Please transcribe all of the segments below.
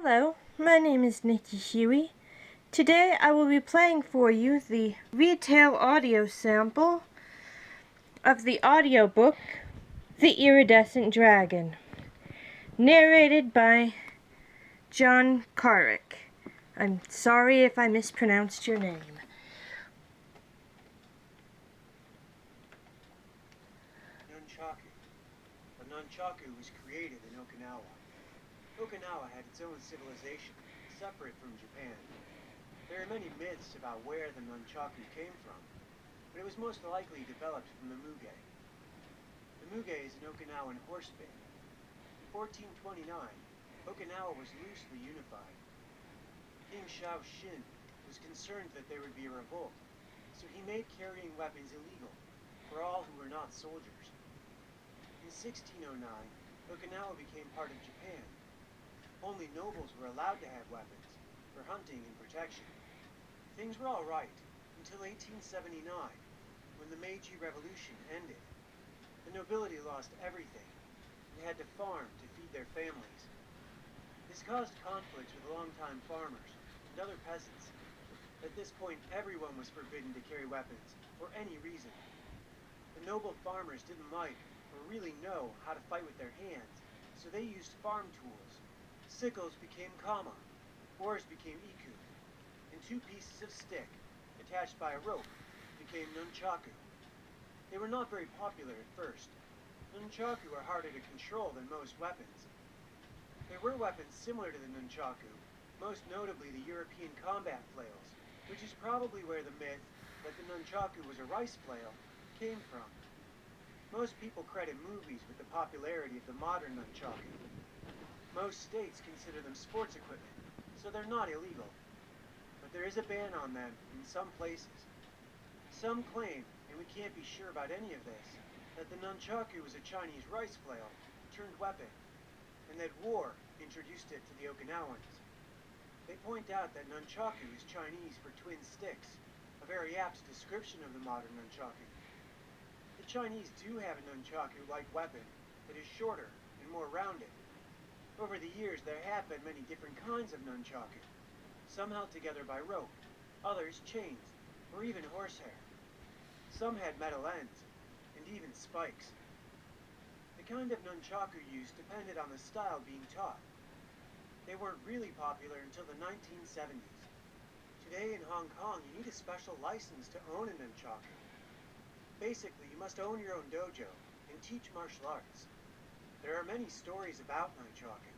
Hello, my name is Nikki Huey. Today I will be playing for you the retail audio sample of the audiobook The Irridecent Dragon, narrated by John Carrick. I'm sorry if I mispronounced your name. Nunchaku. A nunchaku was created in Okinawa. Okinawa had its own civilization, separate from Japan. There are many myths about where the nunchaku came from, but it was most likely developed from the muge. The muge is an Okinawan horse bit. In 1429, Okinawa was loosely unified. King Shin was concerned that there would be a revolt, so he made carrying weapons illegal for all who were not soldiers. In 1609, Okinawa became part of Japan. Only nobles were allowed to have weapons for hunting and protection. Things were all right until 1879, when the Meiji Revolution ended. The nobility lost everything and had to farm to feed their families. This caused conflicts with longtime farmers and other peasants. At this point, everyone was forbidden to carry weapons for any reason. The noble farmers didn't like or really know how to fight with their hands, so they used farm tools. Sickles became kama, oars became iku, and two pieces of stick, attached by a rope, became nunchaku. They were not very popular at first. Nunchaku are harder to control than most weapons. There were weapons similar to the nunchaku, most notably the European combat flails, which is probably where the myth that the nunchaku was a rice flail came from. Most people credit movies with the popularity of the modern nunchaku. Most states consider them sports equipment, so they're not illegal. But there is a ban on them in some places. Some claim, and we can't be sure about any of this, that the nunchaku was a Chinese rice flail turned weapon, and that war introduced it to the Okinawans. They point out that nunchaku is Chinese for twin sticks, a very apt description of the modern nunchaku. The Chinese do have a nunchaku-like weapon that is shorter and more rounded. Over the years, there have been many different kinds of nunchaku, some held together by rope, others chains, or even horsehair. Some had metal ends, and even spikes. The kind of nunchaku used depended on the style being taught. They weren't really popular until the 1970s. Today in Hong Kong, you need a special license to own a nunchaku. Basically, you must own your own dojo and teach martial arts. There are many stories about nunchaku.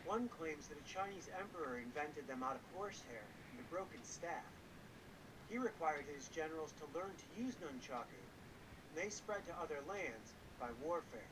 One claims that a Chinese emperor invented them out of horsehair and a broken staff. He required his generals to learn to use nunchaku, and they spread to other lands by warfare.